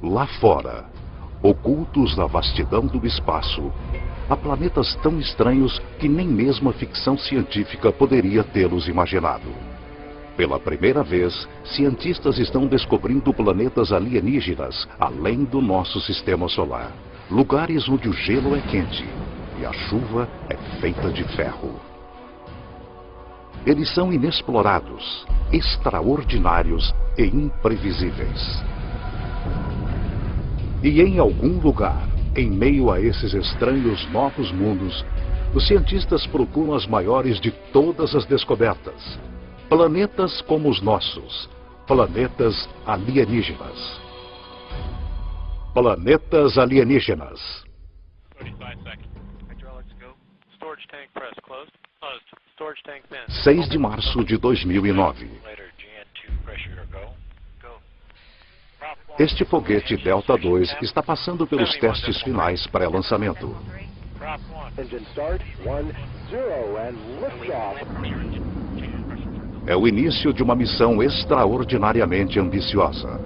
Lá fora, ocultos na vastidão do espaço, há planetas tão estranhos que nem mesmo a ficção científica poderia tê-los imaginado. Pela primeira vez, cientistas estão descobrindo planetas alienígenas além do nosso sistema solar. Lugares onde o gelo é quente e a chuva é feita de ferro. Eles são inexplorados, extraordinários e imprevisíveis. E em algum lugar, em meio a esses estranhos novos mundos, os cientistas procuram as maiores de todas as descobertas. Planetas como os nossos. Planetas alienígenas. Planetas alienígenas. 6 de março de 2009. Este foguete Delta II está passando pelos testes finais pré-lançamento. É o início de uma missão extraordinariamente ambiciosa.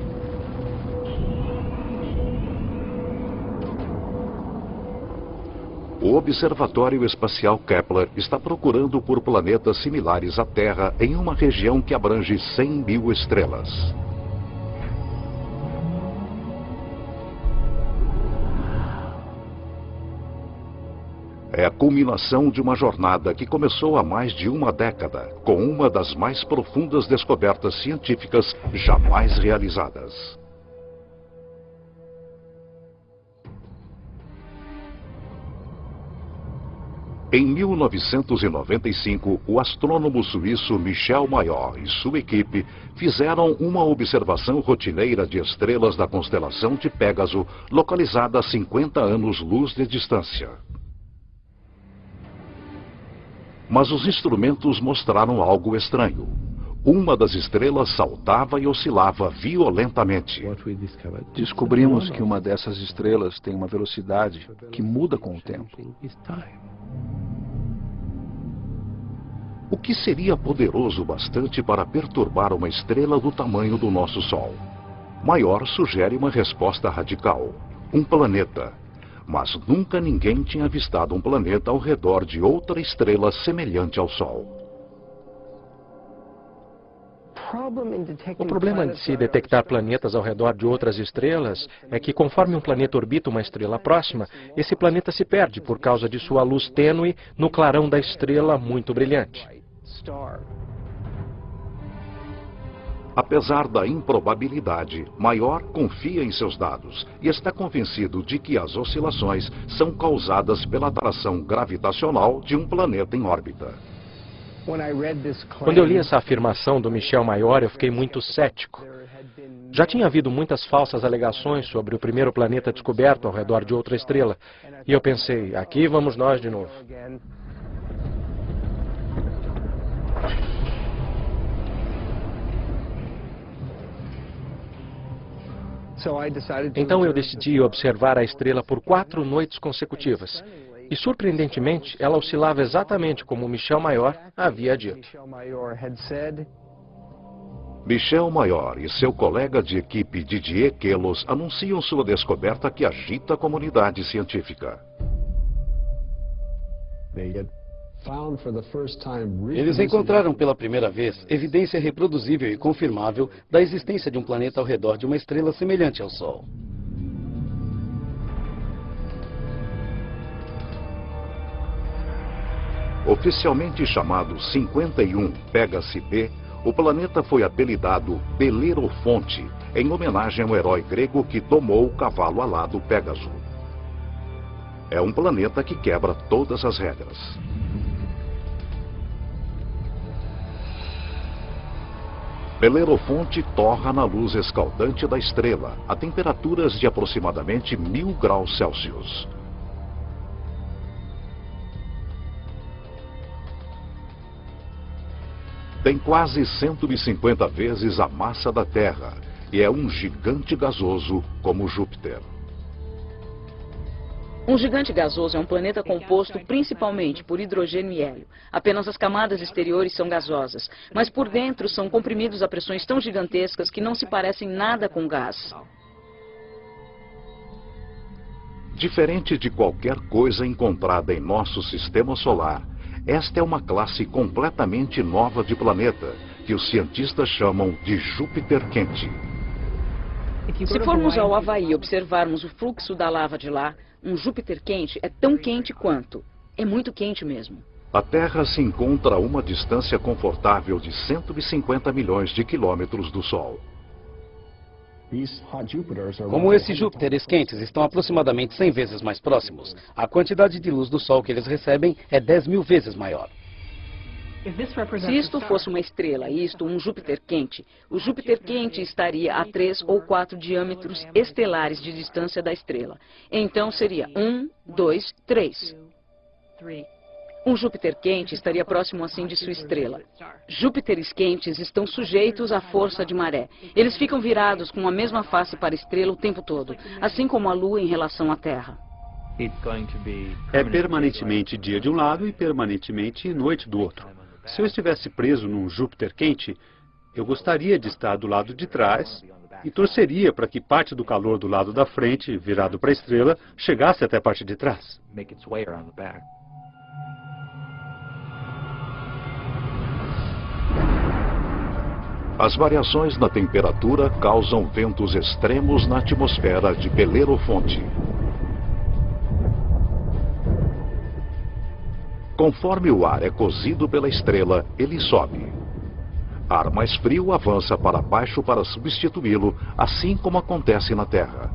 O Observatório Espacial Kepler está procurando por planetas similares à Terra em uma região que abrange 100.000 estrelas. É a culminação de uma jornada que começou há mais de uma década, com uma das mais profundas descobertas científicas jamais realizadas. Em 1995, o astrônomo suíço Michel Mayor e sua equipe fizeram uma observação rotineira de estrelas da constelação de Pégaso, localizada a 50 anos-luz de distância. Mas os instrumentos mostraram algo estranho. Uma das estrelas saltava e oscilava violentamente. Descobrimos que uma dessas estrelas tem uma velocidade que muda com o tempo. O que seria poderoso bastante para perturbar uma estrela do tamanho do nosso Sol? Mayor sugere uma resposta radical: um planeta. Mas nunca ninguém tinha avistado um planeta ao redor de outra estrela semelhante ao Sol. O problema de se detectar planetas ao redor de outras estrelas é que, conforme um planeta orbita uma estrela próxima, esse planeta se perde por causa de sua luz tênue no clarão da estrela muito brilhante. Apesar da improbabilidade, Mayor confia em seus dados e está convencido de que as oscilações são causadas pela atração gravitacional de um planeta em órbita. Quando eu li essa afirmação do Michel Mayor, eu fiquei muito cético. Já tinha havido muitas falsas alegações sobre o primeiro planeta descoberto ao redor de outra estrela. E eu pensei, aqui vamos nós de novo. Então eu decidi observar a estrela por 4 noites consecutivas. E, surpreendentemente, ela oscilava exatamente como Michel Mayor havia dito. Michel Mayor e seu colega de equipe Didier Queloz anunciam sua descoberta que agita a comunidade científica. Eles encontraram pela primeira vez evidência reproduzível e confirmável da existência de um planeta ao redor de uma estrela semelhante ao Sol. Oficialmente chamado 51 Pégase B, o planeta foi apelidado Belerofonte, em homenagem ao herói grego que domou o cavalo alado Pégaso. É um planeta que quebra todas as regras. Belerofonte torra na luz escaldante da estrela, a temperaturas de aproximadamente 1000 graus Celsius. Tem quase 150 vezes a massa da Terra e é um gigante gasoso como Júpiter. Um gigante gasoso é um planeta composto principalmente por hidrogênio e hélio. Apenas as camadas exteriores são gasosas, mas por dentro são comprimidos a pressões tão gigantescas que não se parecem nada com gás. Diferente de qualquer coisa encontrada em nosso sistema solar, esta é uma classe completamente nova de planeta, que os cientistas chamam de Júpiter quente. Se formos ao Havaí e observarmos o fluxo da lava de lá, um Júpiter quente é tão quente quanto. É muito quente mesmo. A Terra se encontra a uma distância confortável de 150 milhões de quilômetros do Sol. Como esses Júpiteres quentes estão aproximadamente 100 vezes mais próximos, a quantidade de luz do Sol que eles recebem é 10.000 vezes maior. Se isto fosse uma estrela e isto um Júpiter quente, o Júpiter quente estaria a 3 ou 4 diâmetros estelares de distância da estrela. Então seria 1, 2, 3. Um Júpiter quente estaria próximo assim de sua estrela. Júpiteres quentes estão sujeitos à força de maré. Eles ficam virados com a mesma face para a estrela o tempo todo, assim como a Lua em relação à Terra. É permanentemente dia de um lado e permanentemente noite do outro. Se eu estivesse preso num Júpiter quente, eu gostaria de estar do lado de trás e torceria para que parte do calor do lado da frente, virado para a estrela, chegasse até a parte de trás. As variações na temperatura causam ventos extremos na atmosfera de Belerofonte. Conforme o ar é cozido pela estrela, ele sobe. Ar mais frio avança para baixo para substituí-lo, assim como acontece na Terra.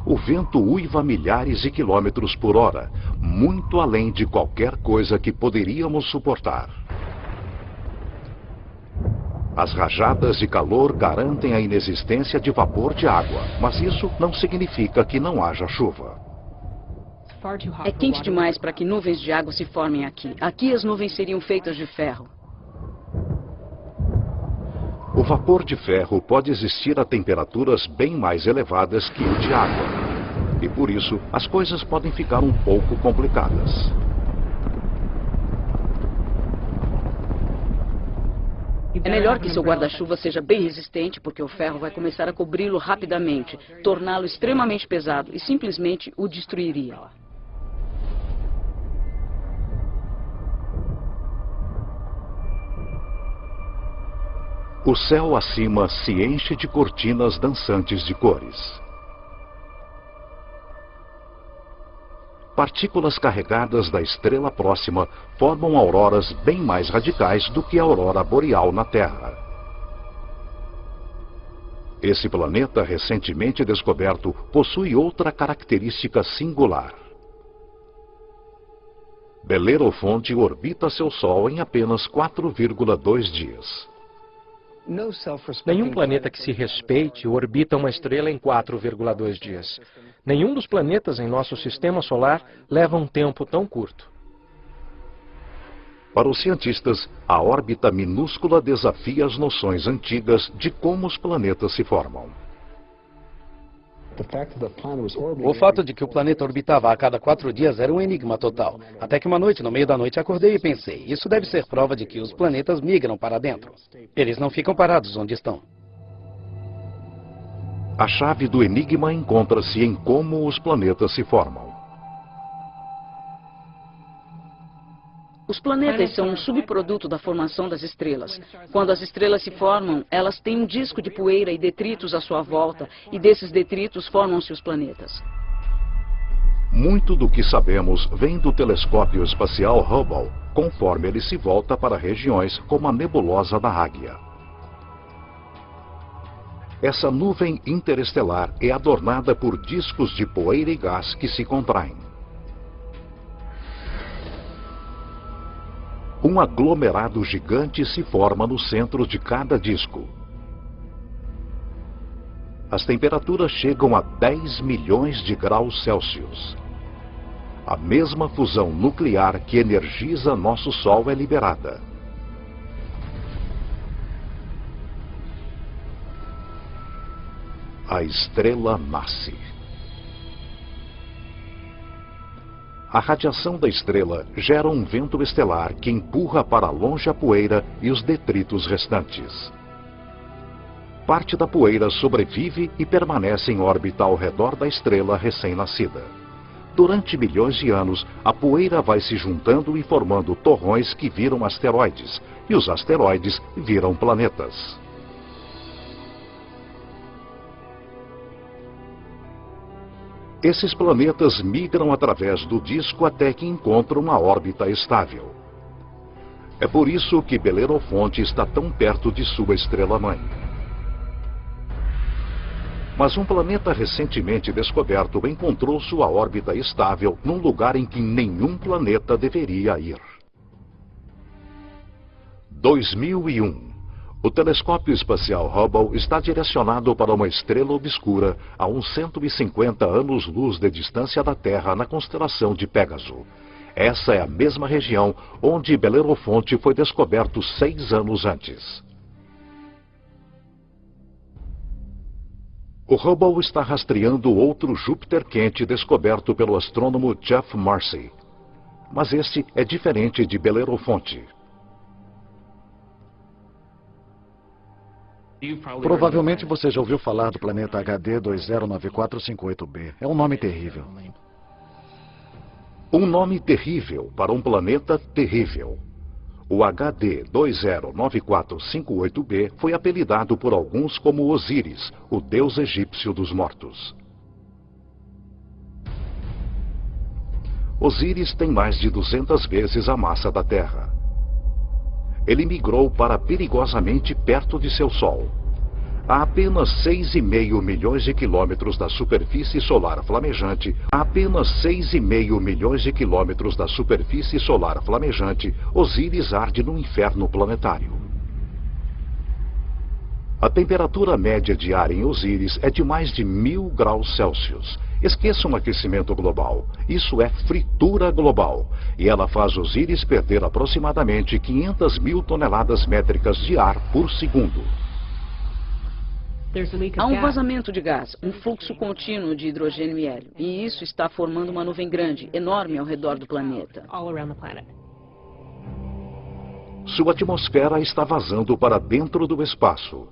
O vento uiva a milhares de quilômetros por hora, muito além de qualquer coisa que poderíamos suportar. As rajadas de calor garantem a inexistência de vapor de água, mas isso não significa que não haja chuva. É quente demais para que nuvens de água se formem aqui. Aqui as nuvens seriam feitas de ferro. O vapor de ferro pode existir a temperaturas bem mais elevadas que o de água. E por isso, as coisas podem ficar um pouco complicadas. É melhor que seu guarda-chuva seja bem resistente, porque o ferro vai começar a cobri-lo rapidamente, torná-lo extremamente pesado e simplesmente o destruiria. O céu acima se enche de cortinas dançantes de cores. Partículas carregadas da estrela próxima formam auroras bem mais radicais do que a aurora boreal na Terra. Esse planeta recentemente descoberto possui outra característica singular. Belerofonte orbita seu Sol em apenas 4,2 dias. Nenhum planeta que se respeite orbita uma estrela em 4,2 dias. Nenhum dos planetas em nosso sistema solar leva um tempo tão curto. Para os cientistas, a órbita minúscula desafia as noções antigas de como os planetas se formam. O fato de que o planeta orbitava a cada 4 dias era um enigma total. Até que uma noite, no meio da noite, acordei e pensei, isso deve ser prova de que os planetas migram para dentro. Eles não ficam parados onde estão. A chave do enigma encontra-se em como os planetas se formam. Os planetas são um subproduto da formação das estrelas. Quando as estrelas se formam, elas têm um disco de poeira e detritos à sua volta, e desses detritos formam-se os planetas. Muito do que sabemos vem do telescópio espacial Hubble, conforme ele se volta para regiões como a nebulosa da Águia. Essa nuvem interestelar é adornada por discos de poeira e gás que se contraem. Um aglomerado gigante se forma no centro de cada disco. As temperaturas chegam a 10 milhões de graus Celsius. A mesma fusão nuclear que energiza nosso Sol é liberada. A estrela nasce. A radiação da estrela gera um vento estelar que empurra para longe a poeira e os detritos restantes. Parte da poeira sobrevive e permanece em órbita ao redor da estrela recém-nascida. Durante milhões de anos, a poeira vai se juntando e formando torrões que viram asteroides, e os asteroides viram planetas. Esses planetas migram através do disco até que encontram uma órbita estável. É por isso que Belerofonte está tão perto de sua estrela-mãe. Mas um planeta recentemente descoberto encontrou sua órbita estável num lugar em que nenhum planeta deveria ir. 2001. O telescópio espacial Hubble está direcionado para uma estrela obscura a uns 150 anos-luz de distância da Terra na constelação de Pégaso. Essa é a mesma região onde Belerofonte foi descoberto 6 anos antes. O Hubble está rastreando outro Júpiter quente descoberto pelo astrônomo Geoff Marcy. Mas este é diferente de Belerofonte. Provavelmente você já ouviu falar do planeta HD 209458b. É um nome terrível. Um nome terrível para um planeta terrível. O HD 209458b foi apelidado por alguns como Osíris, o deus egípcio dos mortos. Osíris tem mais de 200 vezes a massa da Terra. Ele migrou para perigosamente perto de seu Sol. A apenas 6,5 milhões de quilômetros da superfície solar flamejante, Osíris arde no inferno planetário. A temperatura média diária em Osíris é de mais de 1000 graus Celsius. Esqueça um aquecimento global. Isso é fritura global. E ela faz Osíris perder aproximadamente 500 mil toneladas métricas de ar por segundo. Há um vazamento de gás, um fluxo contínuo de hidrogênio e hélio. E isso está formando uma nuvem grande, enorme ao redor do planeta. Sua atmosfera está vazando para dentro do espaço.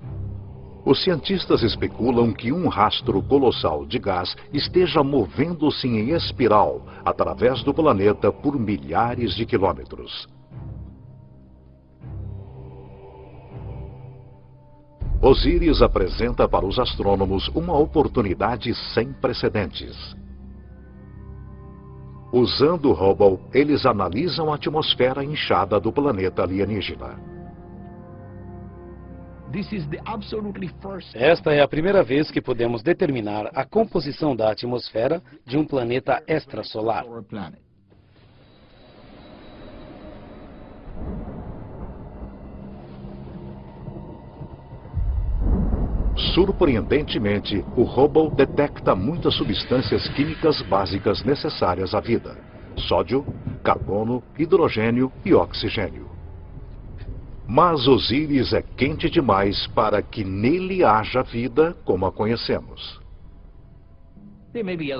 Os cientistas especulam que um rastro colossal de gás esteja movendo-se em espiral através do planeta por milhares de quilômetros. Osíris apresenta para os astrônomos uma oportunidade sem precedentes. Usando o Hubble, eles analisam a atmosfera inchada do planeta alienígena. Esta é a primeira vez que podemos determinar a composição da atmosfera de um planeta extrasolar. Surpreendentemente, o Hubble detecta muitas substâncias químicas básicas necessárias à vida: sódio, carbono, hidrogênio e oxigênio. Mas Osíris é quente demais para que nele haja vida como a conhecemos.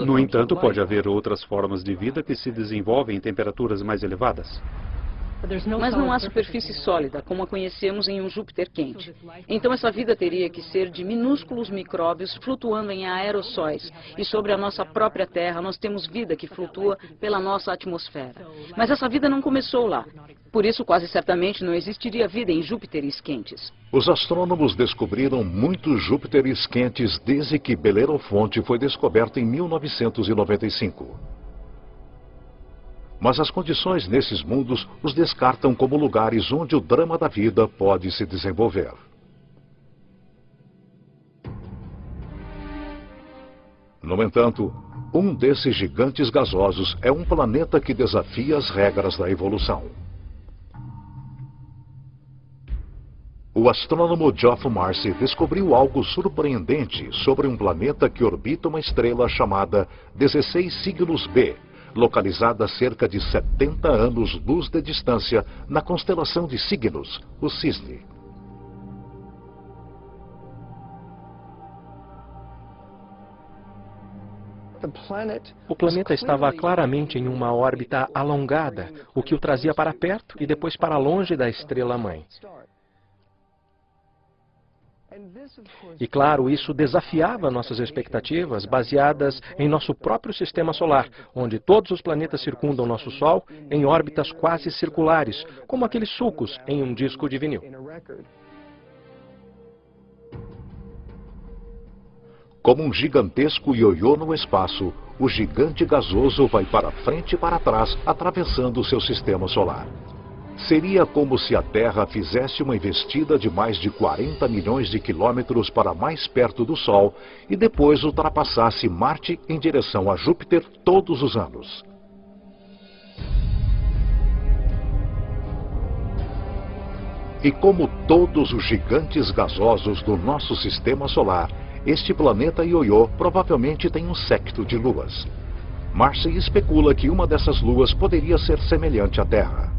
No entanto, pode haver outras formas de vida que se desenvolvem em temperaturas mais elevadas. Mas não há superfície sólida, como a conhecemos em um Júpiter quente. Então essa vida teria que ser de minúsculos micróbios flutuando em aerossóis. E sobre a nossa própria Terra nós temos vida que flutua pela nossa atmosfera. Mas essa vida não começou lá. Por isso, quase certamente não existiria vida em Júpiteres quentes. Os astrônomos descobriram muitos Júpiteres quentes desde que Belerofonte foi descoberto em 1995. Mas as condições nesses mundos os descartam como lugares onde o drama da vida pode se desenvolver. No entanto, um desses gigantes gasosos é um planeta que desafia as regras da evolução. O astrônomo Geoff Marcy descobriu algo surpreendente sobre um planeta que orbita uma estrela chamada 16 Cygnus b, localizada a cerca de 70 anos-luz de distância na constelação de Cygnus, o Cisne. O planeta estava claramente em uma órbita alongada, o que o trazia para perto e depois para longe da estrela-mãe. E claro, isso desafiava nossas expectativas baseadas em nosso próprio sistema solar, onde todos os planetas circundam nosso Sol em órbitas quase circulares, como aqueles sulcos em um disco de vinil. Como um gigantesco ioiô no espaço, o gigante gasoso vai para frente e para trás, atravessando seu sistema solar. Seria como se a Terra fizesse uma investida de mais de 40 milhões de quilômetros para mais perto do Sol e depois ultrapassasse Marte em direção a Júpiter todos os anos. E como todos os gigantes gasosos do nosso sistema solar, este planeta ioiô provavelmente tem um séquito de luas. Marcy especula que uma dessas luas poderia ser semelhante à Terra.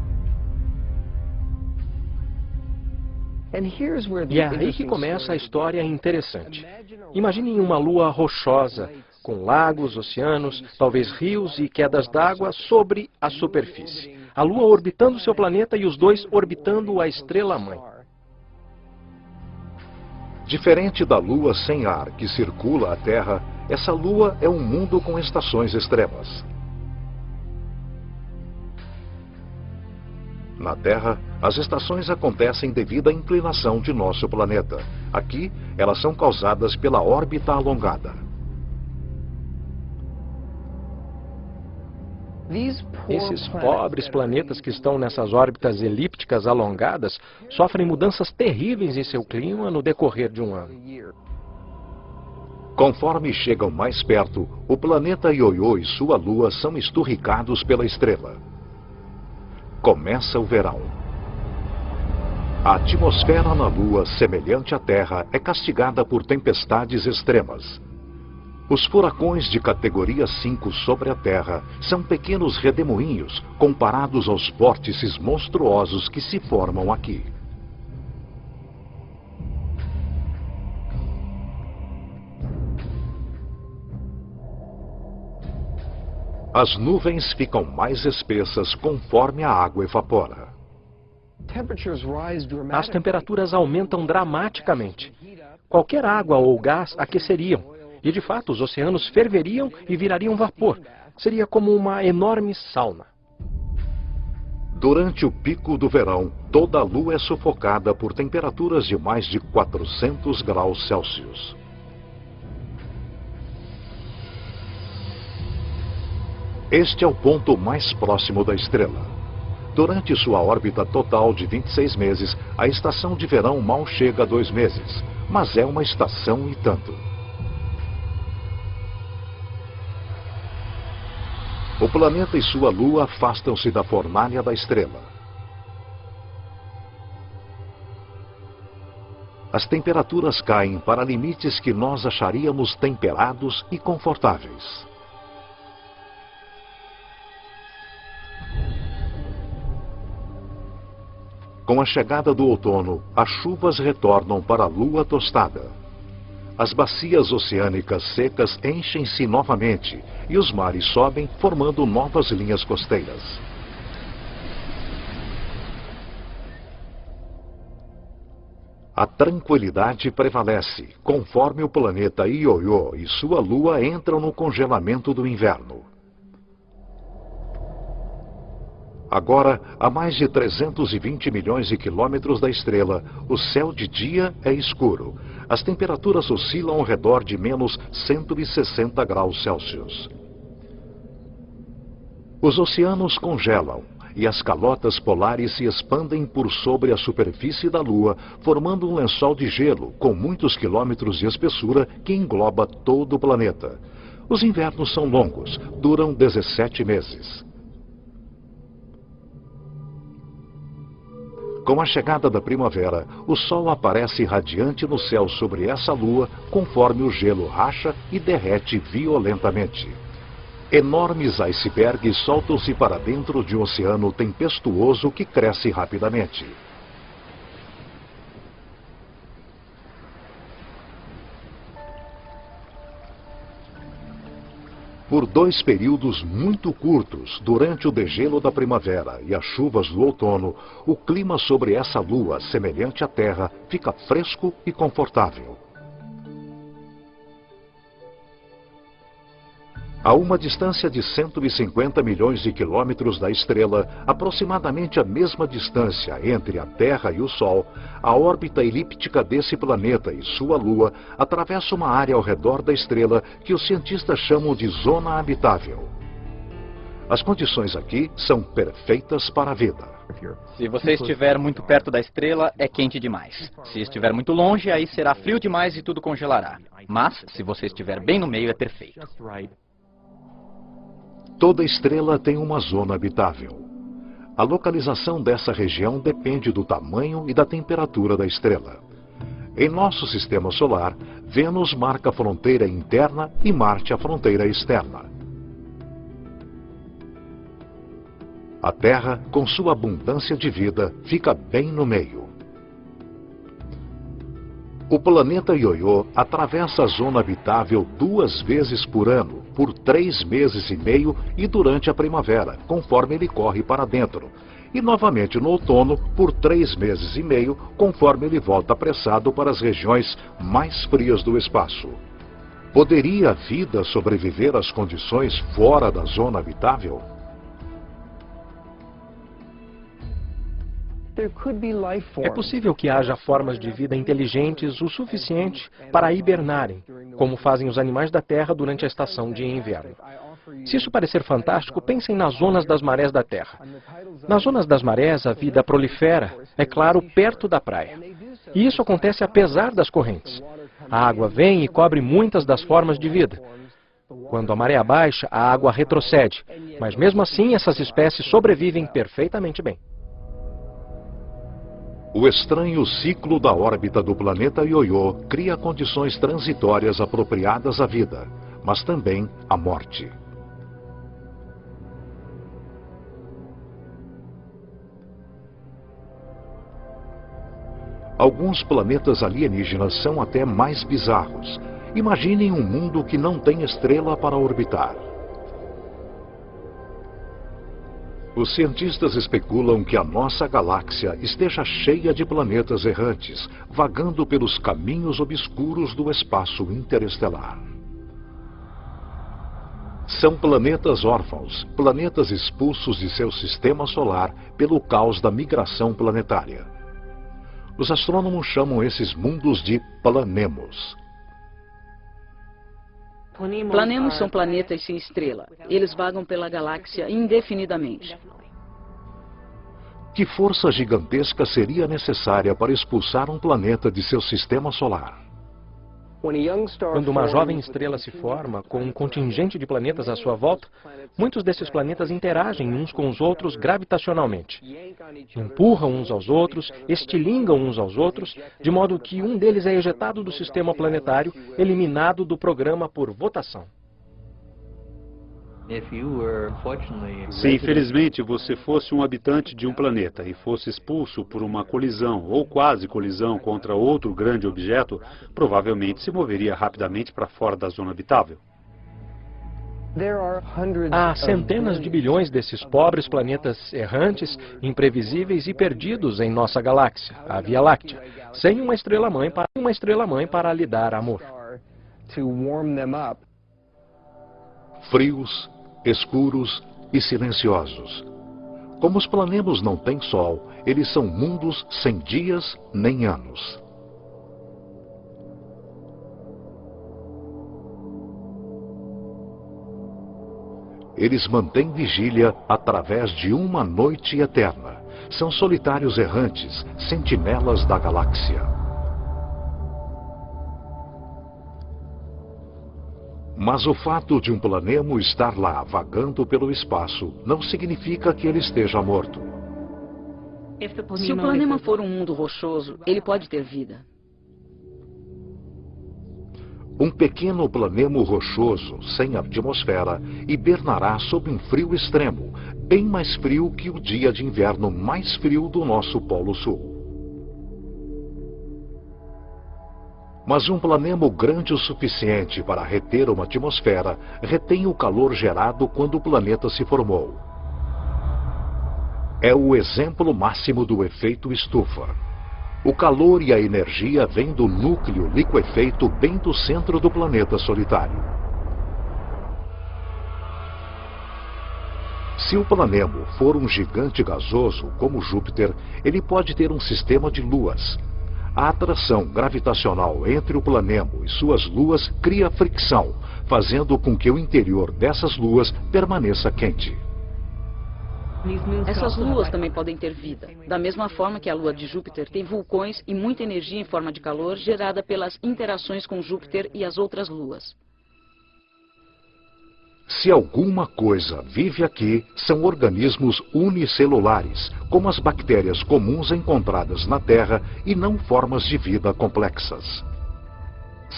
E é aí que começa a história interessante. Imaginem uma lua rochosa, com lagos, oceanos, talvez rios e quedas d'água sobre a superfície. A lua orbitando seu planeta e os dois orbitando a estrela-mãe. Diferente da Lua sem ar que circula a Terra, essa Lua é um mundo com estações extremas. Na Terra, as estações acontecem devido à inclinação de nosso planeta. Aqui, elas são causadas pela órbita alongada. Esses pobres planetas que estão nessas órbitas elípticas alongadas sofrem mudanças terríveis em seu clima no decorrer de um ano. Conforme chegam mais perto, o planeta ioiô e sua lua são esturricados pela estrela. Começa o verão. A atmosfera na Lua, semelhante à Terra, é castigada por tempestades extremas. Os furacões de categoria 5 sobre a Terra são pequenos redemoinhos comparados aos vórtices monstruosos que se formam aqui. As nuvens ficam mais espessas conforme a água evapora. As temperaturas aumentam dramaticamente. Qualquer água ou gás aqueceriam. E, de fato, os oceanos ferveriam e virariam vapor. Seria como uma enorme sauna. Durante o pico do verão, toda a Lua é sufocada por temperaturas de mais de 400 graus Celsius. Este é o ponto mais próximo da estrela. Durante sua órbita total de 26 meses, a estação de verão mal chega a 2 meses, mas é uma estação e tanto. O planeta e sua lua afastam-se da fornalha da estrela. As temperaturas caem para limites que nós acharíamos temperados e confortáveis. Com a chegada do outono, as chuvas retornam para a lua tostada. As bacias oceânicas secas enchem-se novamente e os mares sobem, formando novas linhas costeiras. A tranquilidade prevalece, conforme o planeta Ioiô e sua lua entram no congelamento do inverno. Agora, a mais de 320 milhões de quilômetros da estrela, o céu de dia é escuro. As temperaturas oscilam ao redor de menos 160 graus Celsius. Os oceanos congelam e as calotas polares se expandem por sobre a superfície da Lua, formando um lençol de gelo com muitos quilômetros de espessura que engloba todo o planeta. Os invernos são longos, duram 17 meses. Com a chegada da primavera, o Sol aparece radiante no céu sobre essa lua, conforme o gelo racha e derrete violentamente. Enormes icebergs soltam-se para dentro de um oceano tempestuoso que cresce rapidamente. Por 2 períodos muito curtos, durante o degelo da primavera e as chuvas do outono, o clima sobre essa lua, semelhante à Terra, fica fresco e confortável. A uma distância de 150 milhões de quilômetros da estrela, aproximadamente a mesma distância entre a Terra e o Sol, a órbita elíptica desse planeta e sua Lua atravessa uma área ao redor da estrela que os cientistas chamam de zona habitável. As condições aqui são perfeitas para a vida. Se você estiver muito perto da estrela, é quente demais. Se estiver muito longe, aí será frio demais e tudo congelará. Mas, se você estiver bem no meio, é perfeito. Toda estrela tem uma zona habitável. A localização dessa região depende do tamanho e da temperatura da estrela. Em nosso sistema solar, Vênus marca a fronteira interna e Marte a fronteira externa. A Terra, com sua abundância de vida, fica bem no meio. O planeta Ioiô atravessa a zona habitável 2 vezes por ano, por 3 meses e meio e durante a primavera, conforme ele corre para dentro. E novamente no outono, por 3 meses e meio, conforme ele volta apressado para as regiões mais frias do espaço. Poderia a vida sobreviver às condições fora da zona habitável? É possível que haja formas de vida inteligentes o suficiente para hibernarem, como fazem os animais da Terra durante a estação de inverno. Se isso parecer fantástico, pensem nas zonas das marés da Terra. Nas zonas das marés, a vida prolifera, é claro, perto da praia. E isso acontece apesar das correntes. A água vem e cobre muitas das formas de vida. Quando a maré baixa, a água retrocede, mas mesmo assim essas espécies sobrevivem perfeitamente bem. O estranho ciclo da órbita do planeta Ioiô cria condições transitórias apropriadas à vida, mas também à morte. Alguns planetas alienígenas são até mais bizarros. Imaginem um mundo que não tem estrela para orbitar. Os cientistas especulam que a nossa galáxia esteja cheia de planetas errantes, vagando pelos caminhos obscuros do espaço interestelar. São planetas órfãos, planetas expulsos de seu sistema solar pelo caos da migração planetária. Os astrônomos chamam esses mundos de planemos. Planemos são planetas sem estrela. Eles vagam pela galáxia indefinidamente. Que força gigantesca seria necessária para expulsar um planeta de seu sistema solar? Quando uma jovem estrela se forma, com um contingente de planetas à sua volta, muitos desses planetas interagem uns com os outros gravitacionalmente. Empurram uns aos outros, estilingam uns aos outros, de modo que um deles é ejetado do sistema planetário, eliminado do programa por votação. Se infelizmente você fosse um habitante de um planeta e fosse expulso por uma colisão ou quase colisão contra outro grande objeto, provavelmente se moveria rapidamente para fora da zona habitável. Há centenas de bilhões desses pobres planetas errantes, imprevisíveis e perdidos em nossa galáxia, a Via Láctea, sem uma estrela-mãe para lhe dar amor. Frios, escuros e silenciosos. Como os planemos não têm sol, eles são mundos sem dias nem anos. Eles mantêm vigília através de uma noite eterna. São solitários errantes, sentinelas da galáxia. Mas o fato de um planemo estar lá vagando pelo espaço não significa que ele esteja morto. Se o planema for um mundo rochoso, ele pode ter vida. Um pequeno planemo rochoso, sem atmosfera, hibernará sob um frio extremo, bem mais frio que o dia de inverno mais frio do nosso Polo Sul. Mas um planemo grande o suficiente para reter uma atmosfera retém o calor gerado quando o planeta se formou. É o exemplo máximo do efeito estufa. O calor e a energia vêm do núcleo liquefeito bem do centro do planeta solitário. Se o planemo for um gigante gasoso, como Júpiter, ele pode ter um sistema de luas. A atração gravitacional entre o planemo e suas luas cria fricção, fazendo com que o interior dessas luas permaneça quente. Essas luas também podem ter vida, da mesma forma que a lua de Júpiter tem vulcões e muita energia em forma de calor gerada pelas interações com Júpiter e as outras luas. Se alguma coisa vive aqui, são organismos unicelulares, como as bactérias comuns encontradas na Terra e não formas de vida complexas.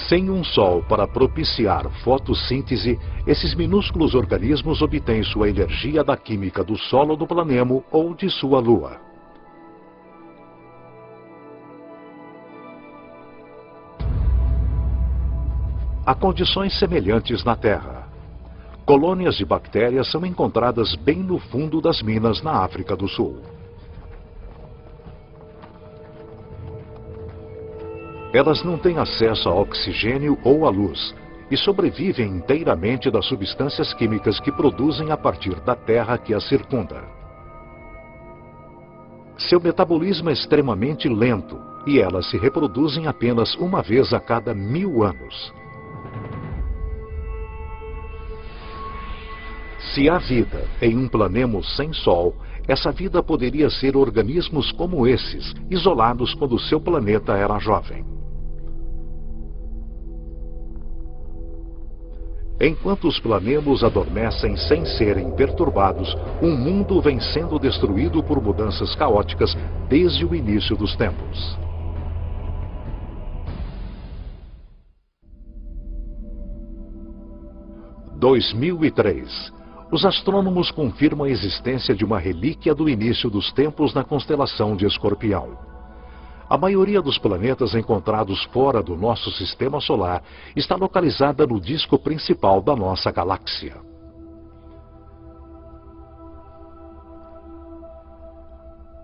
Sem um sol para propiciar fotossíntese, esses minúsculos organismos obtêm sua energia da química do solo do planemo ou de sua lua. Há condições semelhantes na Terra. Colônias de bactérias são encontradas bem no fundo das minas na África do Sul. Elas não têm acesso a oxigênio ou à luz e sobrevivem inteiramente das substâncias químicas que produzem a partir da terra que as circunda. Seu metabolismo é extremamente lento e elas se reproduzem apenas uma vez a cada 1000 anos. Se há vida em um planemo sem Sol, essa vida poderia ser organismos como esses, isolados quando seu planeta era jovem. Enquanto os planemos adormecem sem serem perturbados, um mundo vem sendo destruído por mudanças caóticas desde o início dos tempos. Em 2003, os astrônomos confirmam a existência de uma relíquia do início dos tempos na constelação de Escorpião. A maioria dos planetas encontrados fora do nosso sistema solar está localizada no disco principal da nossa galáxia.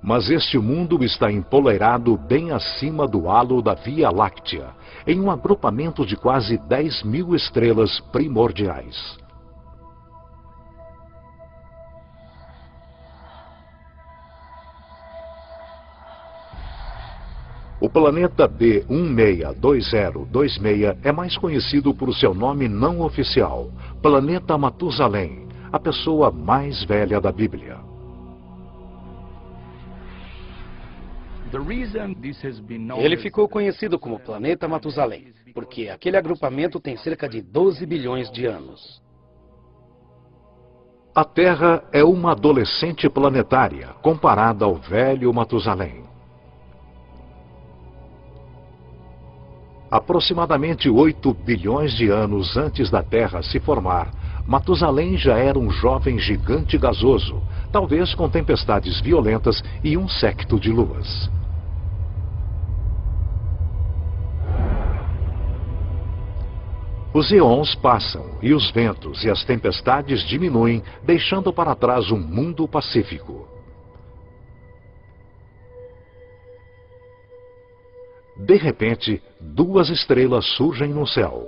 Mas este mundo está empoleirado bem acima do halo da Via Láctea, em um agrupamento de quase 10.000 estrelas primordiais. O planeta B162026 é mais conhecido por seu nome não oficial, Planeta Matusalém, a pessoa mais velha da Bíblia. Ele ficou conhecido como Planeta Matusalém, porque aquele agrupamento tem cerca de 12 bilhões de anos. A Terra é uma adolescente planetária comparada ao velho Matusalém. Aproximadamente 8 bilhões de anos antes da Terra se formar, Matusalém já era um jovem gigante gasoso, talvez com tempestades violentas e um séquito de luas. Os eons passam e os ventos e as tempestades diminuem, deixando para trás um mundo pacífico. De repente, duas estrelas surgem no céu.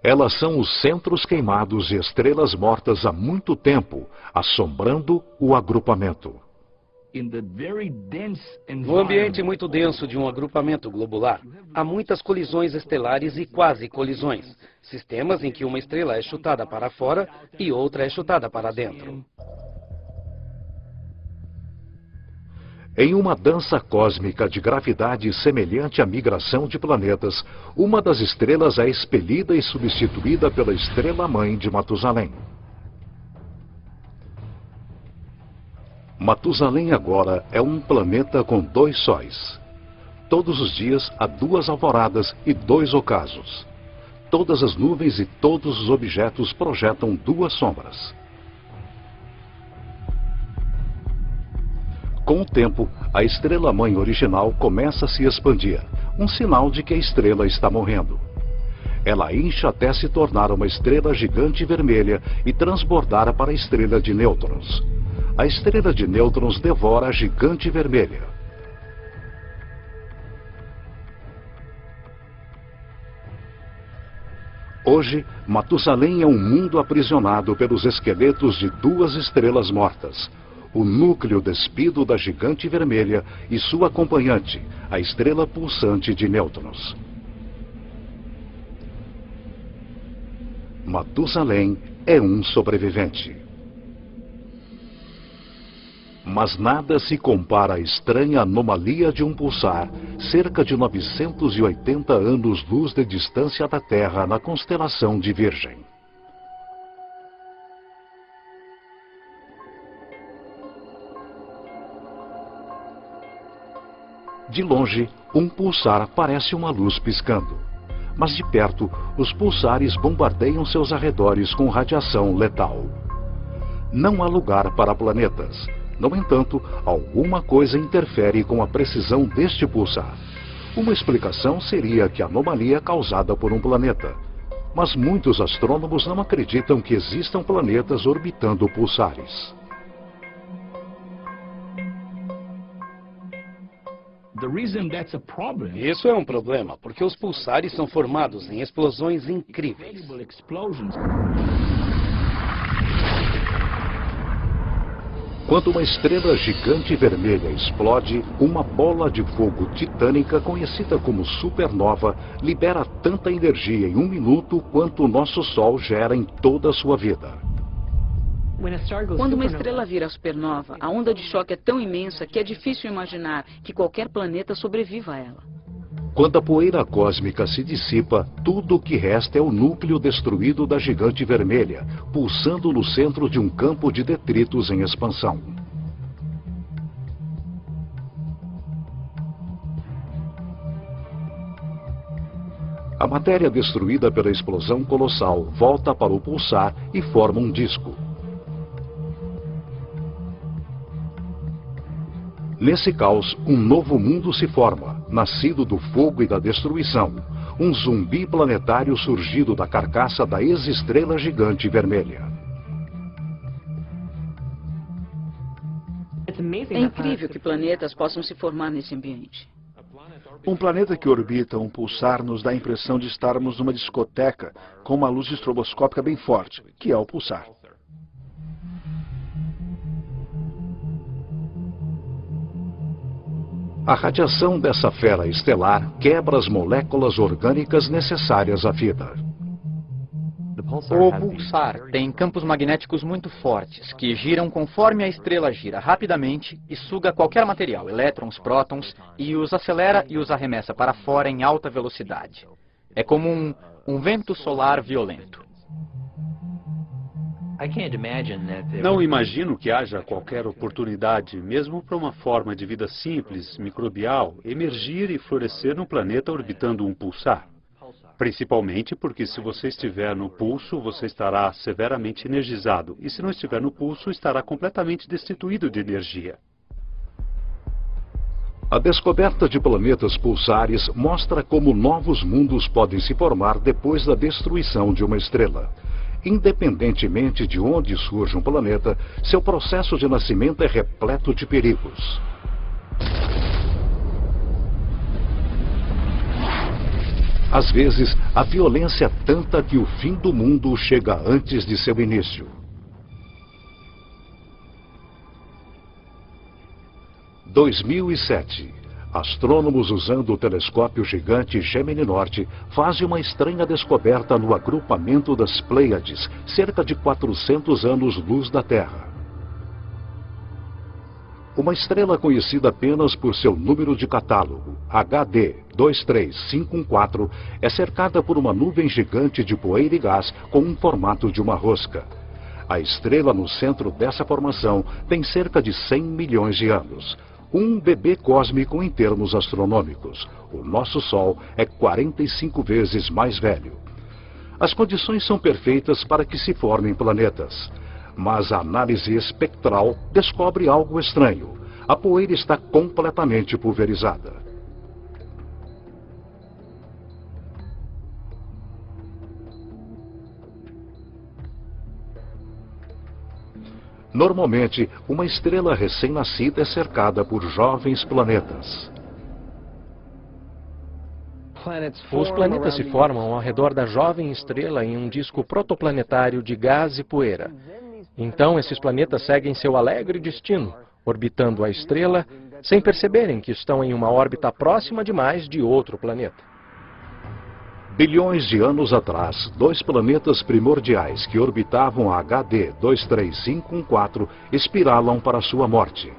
Elas são os centros queimados de estrelas mortas há muito tempo, assombrando o agrupamento. No ambiente muito denso de um agrupamento globular, há muitas colisões estelares e quase colisões, sistemas em que uma estrela é chutada para fora e outra é chutada para dentro. Em uma dança cósmica de gravidade semelhante à migração de planetas, uma das estrelas é expelida e substituída pela estrela-mãe de Matusalém. Matusalém agora é um planeta com 2 sóis. Todos os dias há 2 alvoradas e 2 ocasos. Todas as nuvens e todos os objetos projetam 2 sombras. Com o tempo, a estrela-mãe original começa a se expandir, um sinal de que a estrela está morrendo. Ela incha até se tornar uma estrela gigante vermelha e transbordar para a estrela de nêutrons. A estrela de nêutrons devora a gigante vermelha. Hoje, Matusalém é um mundo aprisionado pelos esqueletos de duas estrelas mortas. O núcleo despido da gigante vermelha e sua acompanhante, a estrela pulsante de nêutrons. Matusalém é um sobrevivente. Mas nada se compara à estranha anomalia de um pulsar, cerca de 980 anos-luz de distância da Terra na constelação de Virgem. De longe, um pulsar parece uma luz piscando. Mas de perto, os pulsares bombardeiam seus arredores com radiação letal. Não há lugar para planetas. No entanto, alguma coisa interfere com a precisão deste pulsar. Uma explicação seria que a anomalia é causada por um planeta. Mas muitos astrônomos não acreditam que existam planetas orbitando pulsares. Isso é um problema, porque os pulsares são formados em explosões incríveis. Quando uma estrela gigante vermelha explode, uma bola de fogo titânica conhecida como supernova libera tanta energia em 1 minuto quanto o nosso Sol gera em toda a sua vida. Quando uma estrela vira supernova, a onda de choque é tão imensa que é difícil imaginar que qualquer planeta sobreviva a ela. Quando a poeira cósmica se dissipa, tudo o que resta é o núcleo destruído da gigante vermelha, pulsando no centro de um campo de detritos em expansão. A matéria destruída pela explosão colossal volta para o pulsar e forma um disco. Nesse caos, um novo mundo se forma, nascido do fogo e da destruição. Um zumbi planetário surgido da carcaça da ex-estrela gigante vermelha. É incrível que planetas possam se formar nesse ambiente. Um planeta que orbita um pulsar nos dá a impressão de estarmos numa discoteca com uma luz estroboscópica bem forte, que é o pulsar. A radiação dessa fera estelar quebra as moléculas orgânicas necessárias à vida. O pulsar tem campos magnéticos muito fortes, que giram conforme a estrela gira rapidamente e suga qualquer material, elétrons, prótons, e os acelera e os arremessa para fora em alta velocidade. É como um vento solar violento. Não imagino que haja qualquer oportunidade, mesmo para uma forma de vida simples, microbial, emergir e florescer num planeta orbitando um pulsar. Principalmente porque se você estiver no pulso, você estará severamente energizado. E se não estiver no pulso, estará completamente destituído de energia. A descoberta de planetas pulsares mostra como novos mundos podem se formar depois da destruição de uma estrela. Independentemente de onde surge um planeta, seu processo de nascimento é repleto de perigos. Às vezes, a violência é tanta que o fim do mundo chega antes de seu início. 2007. Astrônomos usando o telescópio gigante Gemini Norte fazem uma estranha descoberta no agrupamento das Pleiades, cerca de 400 anos-luz da Terra. Uma estrela conhecida apenas por seu número de catálogo, HD 23514, é cercada por uma nuvem gigante de poeira e gás com um formato de uma rosca. A estrela no centro dessa formação tem cerca de 100 milhões de anos. Um bebê cósmico em termos astronômicos. O nosso Sol é 45 vezes mais velho. As condições são perfeitas para que se formem planetas. Mas a análise espectral descobre algo estranho. A poeira está completamente pulverizada. Normalmente, uma estrela recém-nascida é cercada por jovens planetas. Os planetas se formam ao redor da jovem estrela em um disco protoplanetário de gás e poeira. Então, esses planetas seguem seu alegre destino, orbitando a estrela, sem perceberem que estão em uma órbita próxima demais de outro planeta. Bilhões de anos atrás, dois planetas primordiais que orbitavam a HD 23514 espiralam para sua morte.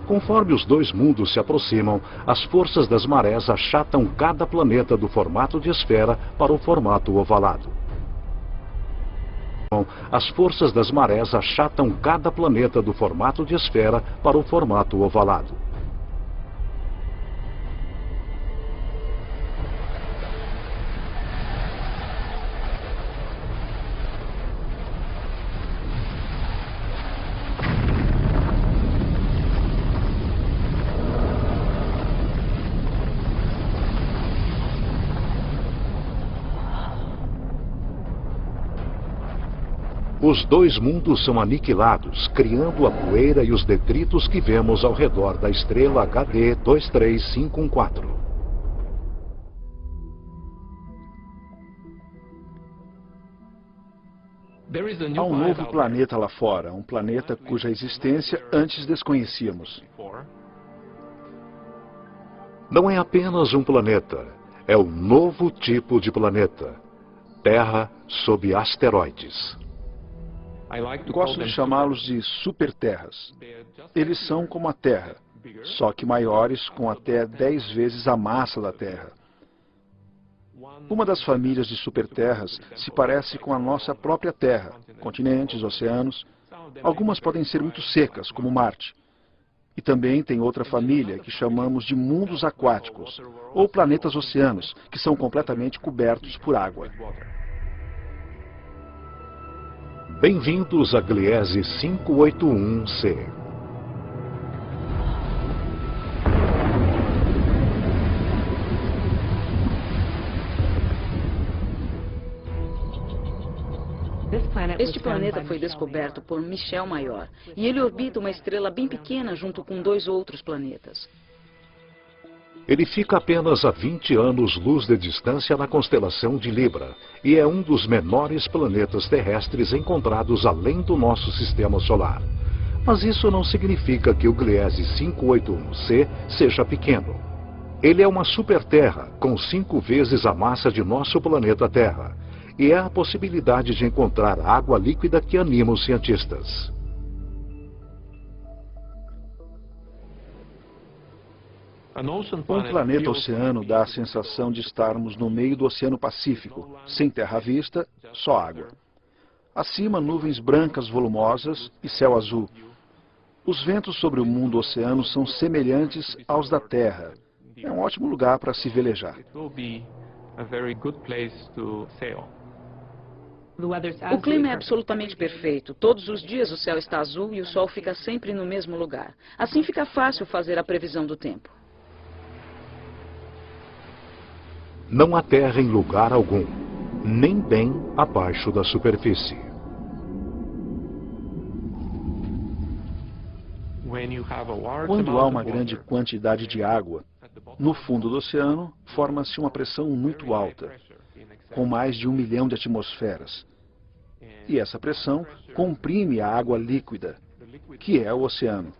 Conforme os dois mundos se aproximam, as forças das marés achatam cada planeta do formato de esfera para o formato ovalado. As forças das marés achatam cada planeta do formato de esfera para o formato ovalado. Os dois mundos são aniquilados, criando a poeira e os detritos que vemos ao redor da estrela HD 23514. Há um novo planeta lá fora, um planeta cuja existência antes desconhecíamos. Não é apenas um planeta, é um novo tipo de planeta. Terra sob asteroides. Gosto de chamá-los de superterras. Eles são como a Terra, só que maiores, com até 10 vezes a massa da Terra. Uma das famílias de superterras se parece com a nossa própria Terra, continentes, oceanos. Algumas podem ser muito secas, como Marte. E também tem outra família que chamamos de mundos aquáticos, ou planetas oceanos, que são completamente cobertos por água. Bem-vindos a Gliese 581c. Este planeta foi descoberto por Michel Mayor, e ele orbita uma estrela bem pequena junto com dois outros planetas. Ele fica apenas a 20 anos-luz de distância na constelação de Libra e é um dos menores planetas terrestres encontrados além do nosso sistema solar. Mas isso não significa que o Gliese 581c seja pequeno. Ele é uma superterra com 5 vezes a massa de nosso planeta Terra e é a possibilidade de encontrar água líquida que anima os cientistas. Um planeta oceano dá a sensação de estarmos no meio do Oceano Pacífico, sem terra à vista, só água. Acima, nuvens brancas volumosas e céu azul. Os ventos sobre o mundo oceano são semelhantes aos da Terra. É um ótimo lugar para se velejar. O clima é absolutamente perfeito. Todos os dias o céu está azul e o sol fica sempre no mesmo lugar. Assim fica fácil fazer a previsão do tempo. Não há terra em lugar algum, nem bem abaixo da superfície. Quando há uma grande quantidade de água, no fundo do oceano forma-se uma pressão muito alta, com mais de 1 milhão de atmosferas. E essa pressão comprime a água líquida, que é o oceano,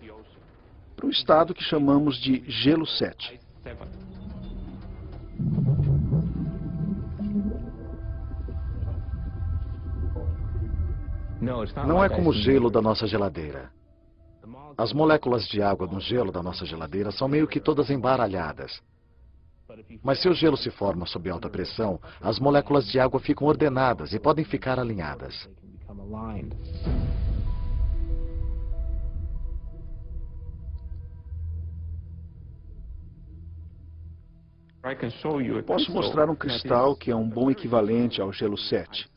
para um estado que chamamos de gelo 7. Não é como o gelo da nossa geladeira. As moléculas de água no gelo da nossa geladeira são meio que todas embaralhadas. Mas se o gelo se forma sob alta pressão, as moléculas de água ficam ordenadas e podem ficar alinhadas. Posso mostrar um cristal que é um bom equivalente ao gelo 7.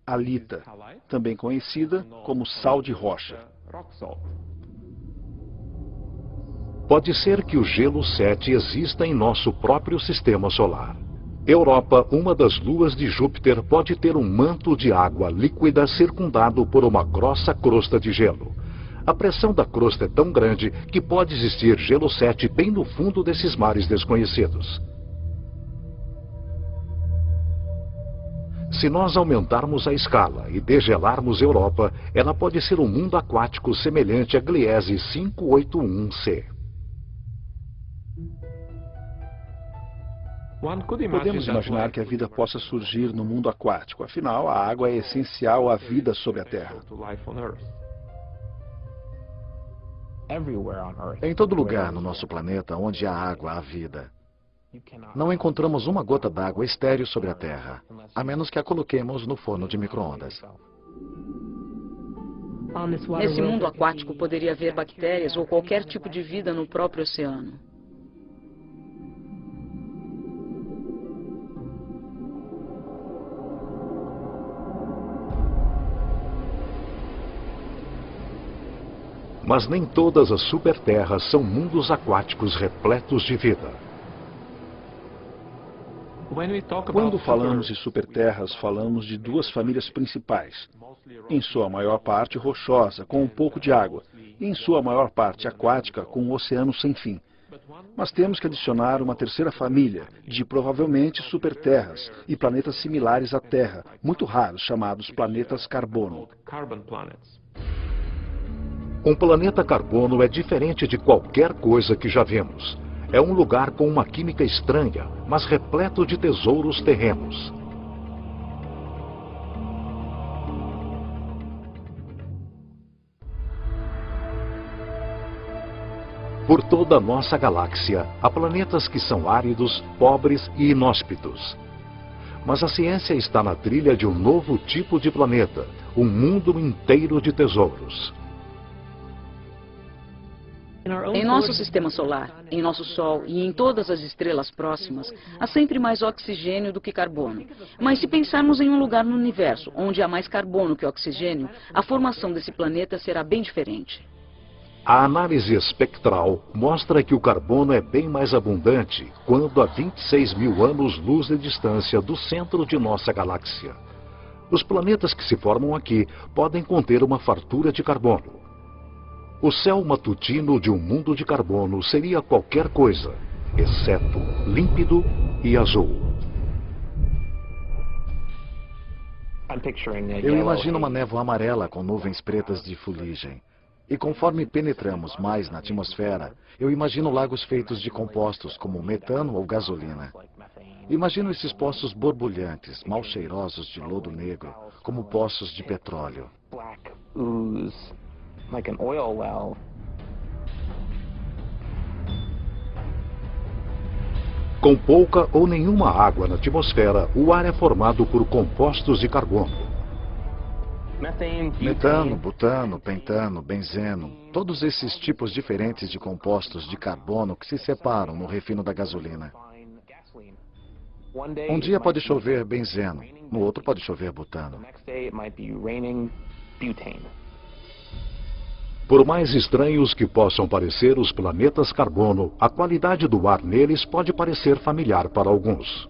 Halita, também conhecida como sal de rocha. Pode ser que o gelo 7 exista em nosso próprio sistema solar. Europa, uma das luas de Júpiter, pode ter um manto de água líquida circundado por uma grossa crosta de gelo. A pressão da crosta é tão grande que pode existir gelo 7 bem no fundo desses mares desconhecidos. Se nós aumentarmos a escala e degelarmos Europa, ela pode ser um mundo aquático semelhante a Gliese 581c. Podemos imaginar que a vida possa surgir no mundo aquático. Afinal, a água é essencial à vida sobre a Terra. Em todo lugar no nosso planeta onde há água, há vida. Não encontramos uma gota d'água estéril sobre a Terra, a menos que a coloquemos no forno de micro-ondas. Nesse mundo aquático poderia haver bactérias ou qualquer tipo de vida no próprio oceano. Mas nem todas as superterras são mundos aquáticos repletos de vida. Quando falamos de superterras, falamos de duas famílias principais. Em sua maior parte rochosa, com um pouco de água, e em sua maior parte aquática, com um oceano sem fim. Mas temos que adicionar uma terceira família, de provavelmente superterras e planetas similares à Terra, muito raros, chamados planetas carbono. Um planeta carbono é diferente de qualquer coisa que já vimos. É um lugar com uma química estranha, mas repleto de tesouros terrenos. Por toda a nossa galáxia, há planetas que são áridos, pobres e inóspitos. Mas a ciência está na trilha de um novo tipo de planeta, um mundo inteiro de tesouros. Em nosso sistema solar, em nosso Sol e em todas as estrelas próximas, há sempre mais oxigênio do que carbono. Mas se pensarmos em um lugar no universo onde há mais carbono que oxigênio, a formação desse planeta será bem diferente. A análise espectral mostra que o carbono é bem mais abundante quando a 26 mil anos-luz de distância do centro de nossa galáxia. Os planetas que se formam aqui podem conter uma fartura de carbono. O céu matutino de um mundo de carbono seria qualquer coisa, exceto límpido e azul. Eu imagino uma névoa amarela com nuvens pretas de fuligem. E conforme penetramos mais na atmosfera, eu imagino lagos feitos de compostos como metano ou gasolina. Imagino esses poços borbulhantes, mal cheirosos de lodo negro, como poços de petróleo. Com pouca ou nenhuma água na atmosfera, o ar é formado por compostos de carbono. Metano, butano, pentano, benzeno, todos esses tipos diferentes de compostos de carbono que se separam no refino da gasolina. Um dia pode chover benzeno, no outro pode chover butano. Por mais estranhos que possam parecer os planetas carbono, a qualidade do ar neles pode parecer familiar para alguns.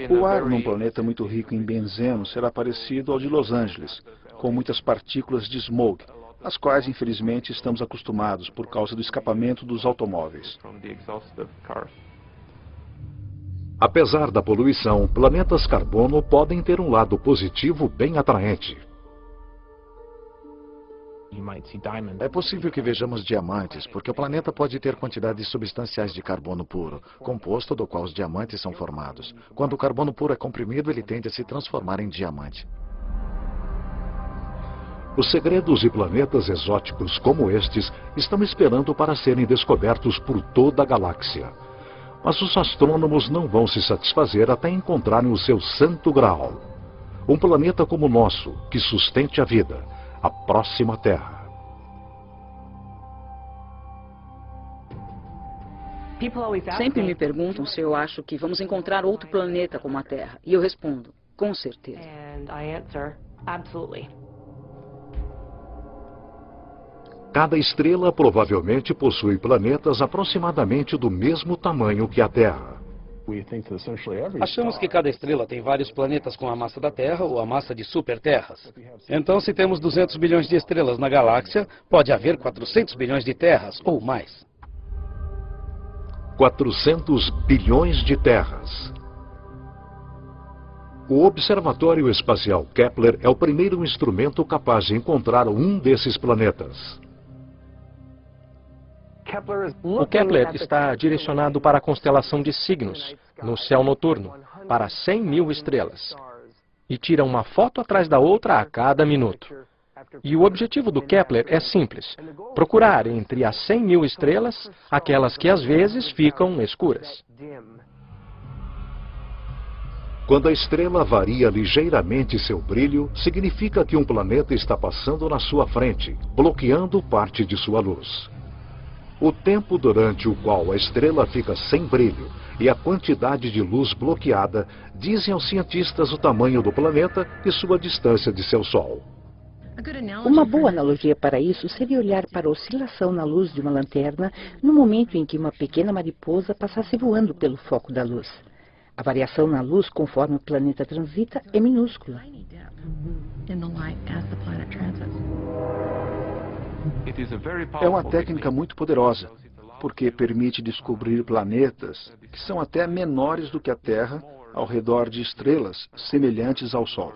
O ar num planeta muito rico em benzeno será parecido ao de Los Angeles, com muitas partículas de smog, às quais infelizmente estamos acostumados por causa do escapamento dos automóveis. Apesar da poluição, planetas carbono podem ter um lado positivo bem atraente. É possível que vejamos diamantes, porque o planeta pode ter quantidades substanciais de carbono puro, composto do qual os diamantes são formados. Quando o carbono puro é comprimido, ele tende a se transformar em diamante. Os segredos de planetas exóticos como estes estão esperando para serem descobertos por toda a galáxia. Mas os astrônomos não vão se satisfazer até encontrarem o seu santo graal. Um planeta como o nosso, que sustente a vida, a próxima Terra. Sempre me perguntam se eu acho que vamos encontrar outro planeta como a Terra. E eu respondo, com certeza. Cada estrela provavelmente possui planetas aproximadamente do mesmo tamanho que a Terra. Achamos que cada estrela tem vários planetas com a massa da Terra ou a massa de superterras. Então, se temos 200 bilhões de estrelas na galáxia, pode haver 400 bilhões de terras ou mais. 400 bilhões de terras. O Observatório Espacial Kepler é o primeiro instrumento capaz de encontrar um desses planetas. O Kepler está direcionado para a constelação de Cygnus, no céu noturno, para 100 mil estrelas, e tira uma foto atrás da outra a cada minuto. E o objetivo do Kepler é simples: procurar entre as 100 mil estrelas aquelas que às vezes ficam escuras. Quando a estrela varia ligeiramente seu brilho, significa que um planeta está passando na sua frente, bloqueando parte de sua luz. O tempo durante o qual a estrela fica sem brilho e a quantidade de luz bloqueada dizem aos cientistas o tamanho do planeta e sua distância de seu Sol. Uma boa analogia para isso seria olhar para a oscilação na luz de uma lanterna no momento em que uma pequena mariposa passasse voando pelo foco da luz. A variação na luz conforme o planeta transita é minúscula. É uma técnica muito poderosa, porque permite descobrir planetas que são até menores do que a Terra ao redor de estrelas semelhantes ao Sol.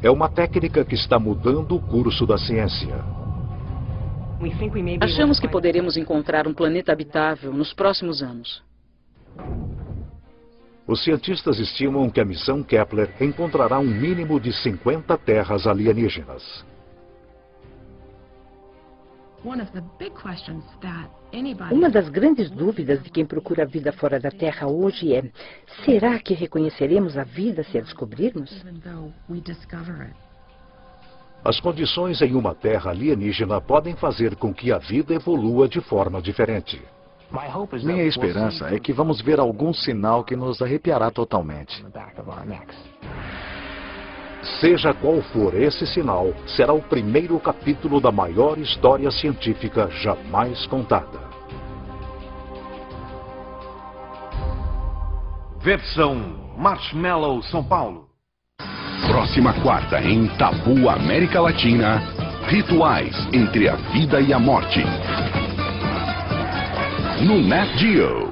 É uma técnica que está mudando o curso da ciência. Achamos que poderemos encontrar um planeta habitável nos próximos anos. Os cientistas estimam que a missão Kepler encontrará um mínimo de 50 terras alienígenas. Uma das grandes dúvidas de quem procura a vida fora da Terra hoje é: será que reconheceremos a vida se a descobrirmos? As condições em uma terra alienígena podem fazer com que a vida evolua de forma diferente. Minha esperança é que vamos ver algum sinal que nos arrepiará totalmente. Seja qual for esse sinal, será o primeiro capítulo da maior história científica jamais contada. Versão Marshmallow São Paulo. Próxima quarta em Tabu América Latina, rituais entre a vida e a morte. No Nat Geo.